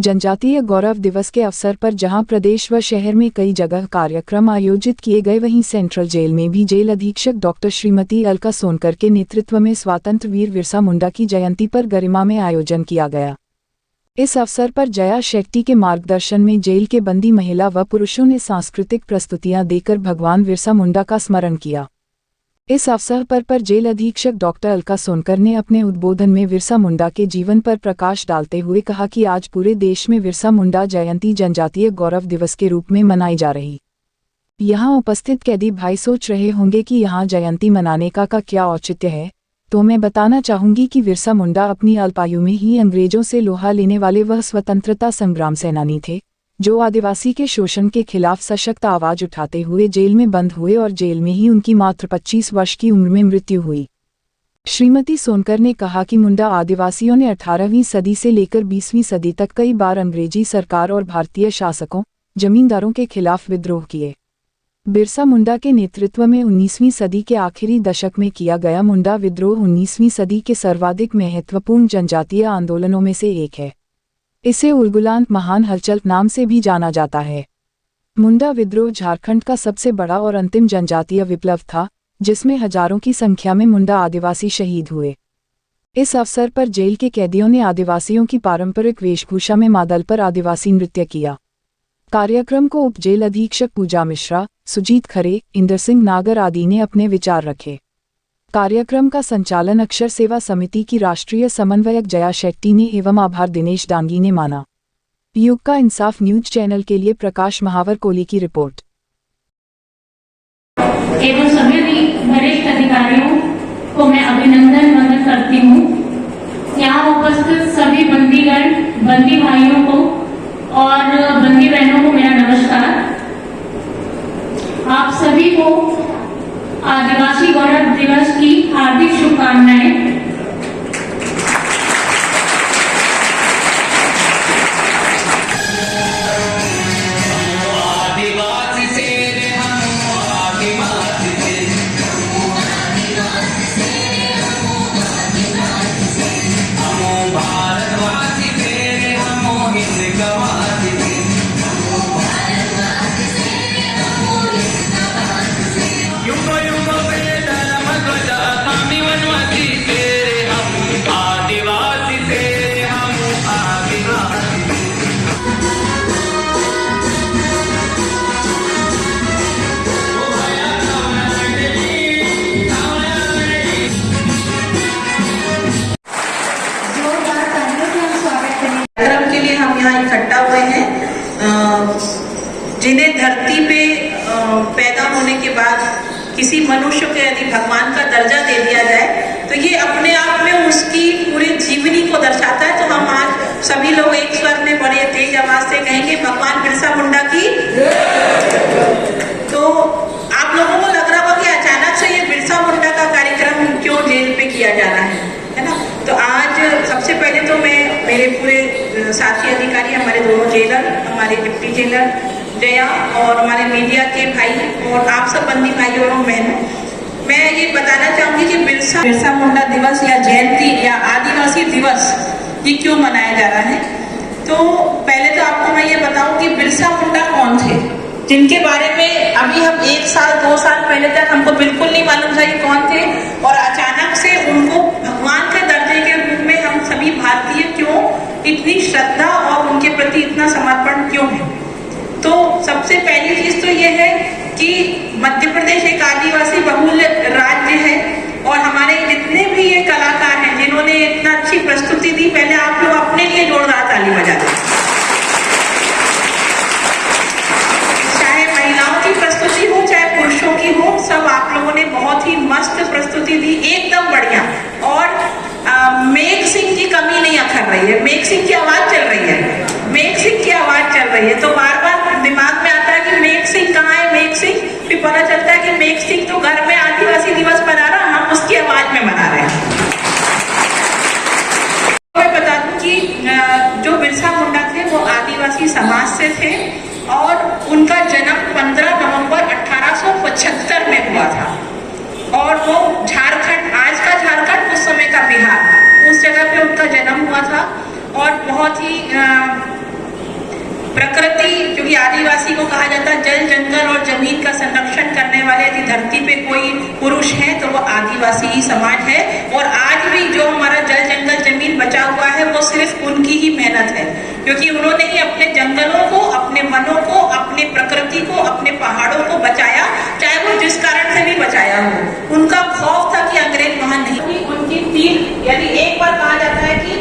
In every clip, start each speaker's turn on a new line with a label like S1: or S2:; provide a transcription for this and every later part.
S1: जनजातीय गौरव दिवस के अवसर पर जहां प्रदेश व शहर में कई जगह कार्यक्रम आयोजित किए गए, वहीं सेंट्रल जेल में भी जेल अधीक्षक डॉक्टर श्रीमती अलका सोनकर के नेतृत्व में स्वतंत्र वीर बिरसा मुंडा की जयंती पर गरिमा में आयोजन किया गया। इस अवसर पर जया शेट्टी के मार्गदर्शन में जेल के बंदी महिला व पुरुषों ने सांस्कृतिक प्रस्तुतियां देकर भगवान बिरसा मुंडा का स्मरण किया। इस अवसर पर जेल अधीक्षक डॉक्टर अलका सोनकर ने अपने उद्बोधन में बिरसा मुंडा के जीवन पर प्रकाश डालते हुए कहा कि आज पूरे देश में बिरसा मुंडा जयंती जनजातीय गौरव दिवस के रूप में मनाई जा रही। यहाँ उपस्थित कैदी भाई सोच रहे होंगे कि यहाँ जयंती मनाने का क्या औचित्य है, तो मैं बताना चाहूंगी कि बिरसा मुंडा अपनी अल्पायु में ही अंग्रेजों से लोहा लेने वाले वह स्वतंत्रता संग्राम सेनानी थे जो आदिवासी के शोषण के खिलाफ सशक्त आवाज उठाते हुए जेल में बंद हुए और जेल में ही उनकी मात्र 25 वर्ष की उम्र में मृत्यु हुई। श्रीमती सोनकर ने कहा कि मुंडा आदिवासियों ने 18वीं सदी से लेकर 20वीं सदी तक कई बार अंग्रेजी सरकार और भारतीय शासकों, जमींदारों के खिलाफ विद्रोह किए। बिरसा मुंडा के नेतृत्व में 19वीं सदी के आखिरी दशक में किया गया मुंडा विद्रोह 19वीं सदी के सर्वाधिक महत्वपूर्ण जनजातीय आंदोलनों में से एक है। इसे उलगुलान महान हलचल नाम से भी जाना जाता है। मुंडा विद्रोह झारखंड का सबसे बड़ा और अंतिम जनजातीय विप्लव था, जिसमें हजारों की संख्या में मुंडा आदिवासी शहीद हुए। इस अवसर पर जेल के कैदियों ने आदिवासियों की पारंपरिक वेशभूषा में मादल पर आदिवासी नृत्य किया। कार्यक्रम को उप जेल अधीक्षक पूजा मिश्रा, सुजीत खरे, इंदर सिंह नागर आदि ने अपने विचार रखे। कार्यक्रम का संचालन अक्षर सेवा समिति की राष्ट्रीय समन्वयक जया शेट्टी ने एवं आभार दिनेश डांगी ने माना। युग का इंसाफ न्यूज चैनल के लिए प्रकाश महावर कोली की रिपोर्ट।
S2: एवं सभी वरिष्ठ अधिकारियों को मैं अभिनंदन वंदन करती हूँ। यहाँ उपस्थित सभी बंदीगण, बंदी भाइयों को और बंदी बहनों को मेरा नमस्कार। आप सभी को आदिवासी गौरव दिवस की हार्दिक शुभकामनाएं।
S3: इकट्ठा हुए हैं, जिन्हें धरती पे पैदा होने के बाद किसी मनुष्य को यदि भगवान का दर्जा दे दिया जाए तो ये अपने आप में उसकी पूरी जीवनी को दर्शाता है। तो हम आज सभी लोग एक स्वर में बड़े तेज आवाज से कहेंगे भगवान बिरसा मुंडा की। तो आप लोगों को लग रहा होगा कि अचानक से ये बिरसा मुंडा का कार्यक्रम क्यों जेल पे किया जा रहा है ना। तो आज सबसे पहले तो मैं मेरे पूरे साथी अधिकारी, हमारे दोनों जेलर, हमारे डिप्टी जेलर जया और हमारे मीडिया के भाई और आप सब बंदी भाइयों और बहनों, मैं ये बताना चाहूंगी कि बिरसा मुंडा दिवस या जयंती या आदिवासी दिवस ये क्यों मनाया जा रहा है। तो पहले तो आपको मैं ये बताऊं कि बिरसा मुंडा कौन थे, जिनके बारे में अभी हम 1 साल 2 साल पहले तक हमको बिल्कुल नहीं मालूम था कि कौन थे, और अचानक से उनको भगवान के दर्जे के रूप में हम सभी भारतीय क्यों इतनी श्रद्धा और उनके प्रति इतना समर्पण क्यों है। तो सबसे पहली चीज तो ये है कि मध्य प्रदेश एक आदिवासी बहुल राज्य है और हमारे जितने भी ये कलाकार हैं जिन्होंने इतना अच्छी प्रस्तुति दी, पहले आप लोग अपने लिए जोरदार ताली बजा दें। चाहे महिलाओं की प्रस्तुति हो चाहे पुरुषों की हो, सब आप लोगों ने बहुत ही मस्त प्रस्तुति दी, एकदम बढ़िया। और मेघ सिंह की कमी नहीं अखर रही है, मेघ सिंह की आवाज चल रही है, मेघ सिंह की आवाज चल रही है। तो बार बार दिमाग में आता है कि मेघ सिंह कहाँ है, मेघ सिंह, फिर पता चलता है कि मेघ सिंह तो घर में आदिवासी दिवस मना रहा, हम उसकी आवाज में मना रहे हैं। मैं बता दूं कि जो बिरसा मुंडा थे वो आदिवासी समाज से थे और उनका जन्म 15 नवंबर 1875 में हुआ था और वो झारखंड, आज का झारखंड उस समय का बिहार, उस जगह पे उनका जन्म हुआ था। और बहुत ही कहा जाता है जल जंगल और जमीन का संरक्षण करने वाले यदि धरती पे कोई पुरुष है तो वो आदिवासी ही समाज है। और आज भी जो हमारा जल जंगल जमीन बचा हुआ है वो सिर्फ उनकी ही मेहनत है, क्योंकि उन्होंने ही अपने जंगलों को, अपने वनों को, अपने प्रकृति को, अपने पहाड़ों को बचाया, चाहे वो जिस कारण से भी बचाया हो। उनका खौफ था कि अंग्रेज वहां नहीं। उनकी तीर, यदि एक बार कहा जाता है कि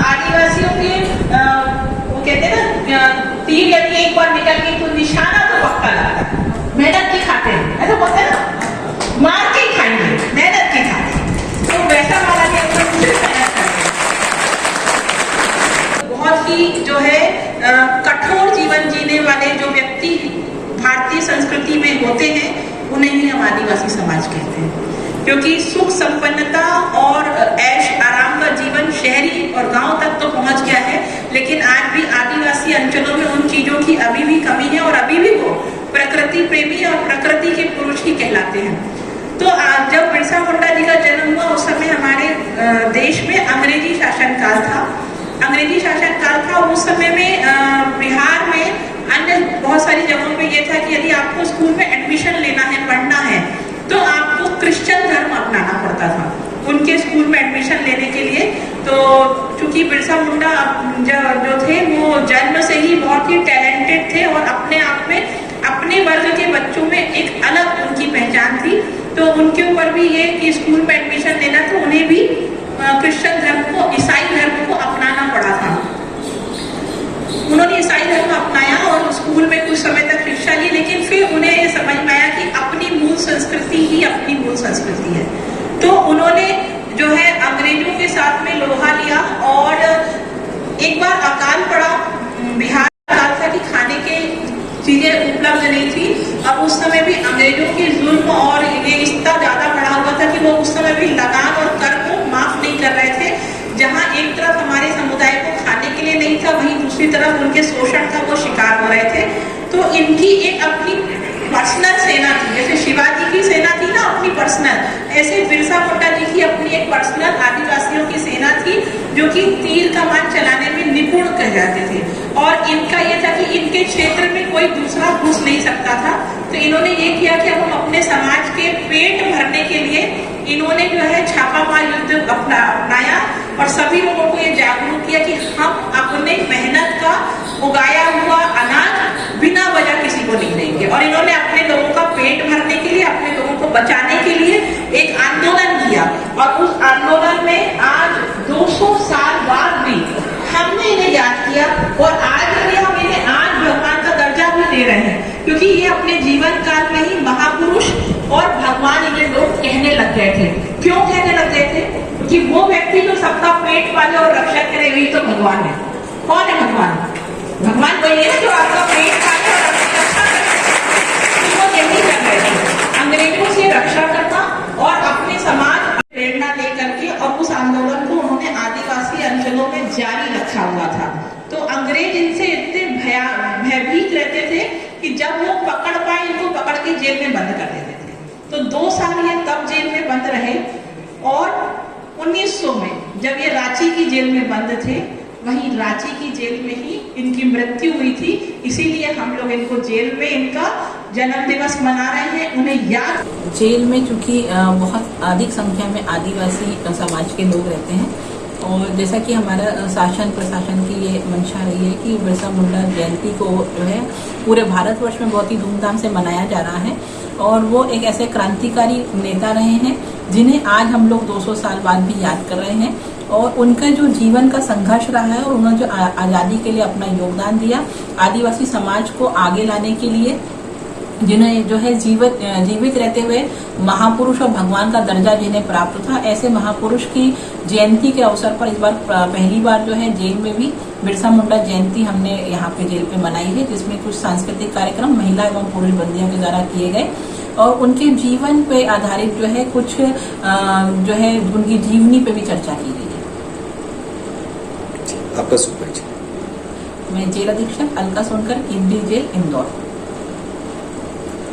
S3: आदिवासियों के वो कहते हैं ना, तीर यदि एक बार निकल गई तो निशाना तो पक्का लगता है। मेहनत की खाते हैं, ऐसा बोलते हैं ना, मार के ही खाएंगे, मेहनत की खाते। तो वैसा वाला के अंदर सिर्फ मेहनत करते हैं। बहुत ही जो है कठोर जीवन जीने वाले जो व्यक्ति भारतीय संस्कृति में होते हैं उन्हें ही हम आदिवासी समाज कहते हैं, क्योंकि सुख संपन्नता और ऐश आराम का जीवन शहरी और गांव तक तो पहुंच गया है, लेकिन आज भी आदिवासी अंचलों में उन चीजों की अभी भी कमी है और अभी भी वो प्रकृति प्रेमी और प्रकृति के पुरुष ही कहलाते हैं। तो जब बिरसा मुंडा जी का जन्म हुआ उस समय हमारे देश में अंग्रेजी शासन काल था। अंग्रेजी शासन काल था उस समय में बिहार में अन्य बहुत सारी जगहों पे ये था कि यदि आपको स्कूल में एडमिशन लेना है, पढ़ना है, तो आपको क्रिश्चियन धर्म अपनाना पड़ता था उनके स्कूल में एडमिशन लेने के लिए। तो चूंकि बिरसा मुंडा जो थे वो जन्म से ही बहुत ही टैलेंटेड थे और अपने आप में अपने वर्ग के बच्चों में एक अलग उनकी पहचान थी, तो उनके ऊपर भी ये कि स्कूल में एडमिशन लेना तो उन्हें भी क्रिश्चियन धर्म को, ईसाई धर्म को अपनाना पड़ा था। उन्होंने ईसाई धर्म अपनाया और स्कूल में कुछ समय तक शिक्षा ली, लेकिन फिर उन्हें ये समझ में आया कि अपनी मूल संस्कृति ही अपनी मूल संस्कृति है। तो उन्होंने जो है अंग्रेजों के साथ में लोहा लिया और एक बार अकाल पड़ा, बिहार अकाल था कि खाने के चीजें उपलब्ध नहीं थी। अब उस समय भी अंग्रेजों के जुल्म और ये इतना ज्यादा बढ़ा हुआ था कि वो उस समय भी लगान और कर को माफ नहीं कर रहे थे। जहाँ एक तरफ हमारे समुदाय को खाने के लिए नहीं था, वहीं दूसरी तरफ उनके शोषण का वो शिकार हो रहे थे। तो इनकी एक अपनी पर्सनल सेना थी, जैसे शिवाजी की सेना थी ना अपनी पर्सनल, ऐसे बिरसा मुंडा जी की अपनी एक पर्सनल आदिवासियों की सेना थी जो कि तीर कमान चलाने में निपुण कह जाते थे। और इनका ये था कि इनके क्षेत्र में कोई दूसरा घुस नहीं सकता था। तो इन्होंने ये किया कि हम अपने समाज के पेट भरने के लिए इन्होंने जो है छापामार युद्ध अपनाया और सभी लोगों को ये जागरूक किया कि हम अपने मेहनत का उगाया हुआ अनाज बिना वजह किसी को नहीं देंगे। और इन्होंने अपने लोगों का पेट भरने के लिए, अपने लोगों को बचाने के लिए एक आंदोलन किया और उस आंदोलन में आज 200 साल बाद भी हमने इन्हें याद किया और आज भी हम इन्हें आज भगवान का दर्जा भी दे रहे हैं, क्योंकि ये अपने जीवन काल में ही महापुरुष और भगवान इन्हें लोग कहने लग गए थे। क्यों कहने लग गए थे? क्योंकि वो व्यक्ति जो सबका पेट पाले और रक्षा करे वही तो भगवान है। कौन है भगवान? भगवान वही है जो आपका पेट पाले और रक्षा करे। वो यही कर रहे थे, अंग्रेजों से रक्षा करना और अपने समाज प्रेरणा लेकर के, और उस आंदोलन को उन्होंने आदिवासी अंचलों में जारी रखा हुआ था। तो अंग्रेज इनसे इतने भयभीत रहते थे कि जब वो पकड़ पाए इनको पकड़ के जेल में बंद कर देते थे। तो 2 साल ये तब जेल में बंद रहे और 1900 में जब ये रांची की जेल में बंद थे, वहीं रांची की जेल में ही इनकी मृत्यु हुई थी। इसीलिए हम लोग इनको जेल में इनका जन्म दिवस मना रहे हैं, उन्हें याद।
S4: जेल में चूंकि बहुत अधिक संख्या में आदिवासी समाज के लोग रहते हैं और जैसा कि हमारा शासन प्रशासन की ये मंशा रही है कि बिरसा मुंडा जयंती को जो है पूरे भारतवर्ष में बहुत ही धूमधाम से मनाया जा रहा है और वो एक ऐसे क्रांतिकारी नेता रहे हैं जिन्हें आज हम लोग 200 साल बाद भी याद कर रहे हैं। और उनका जो जीवन का संघर्ष रहा है और उन्होंने जो आज़ादी के लिए अपना योगदान दिया, आदिवासी समाज को आगे लाने के लिए, जिन्हें जो है जीवित रहते हुए महापुरुष और भगवान का दर्जा जिन्हें प्राप्त था, ऐसे महापुरुष की जयंती के अवसर पर इस बार पहली बार जो है जेल में भी बिरसा मुंडा जयंती हमने यहाँ पे जेल पे मनाई है, जिसमें कुछ सांस्कृतिक कार्यक्रम महिला एवं पुरुष बंदियों के द्वारा किए गए और उनके जीवन पे आधारित जो है कुछ जो है उनकी जीवनी पे भी चर्चा की गई है।
S5: आपका शुभ परिचय।
S4: मैं जेल अधीक्षक अलका सोनकर, केंद्रीय जेल इंदौर।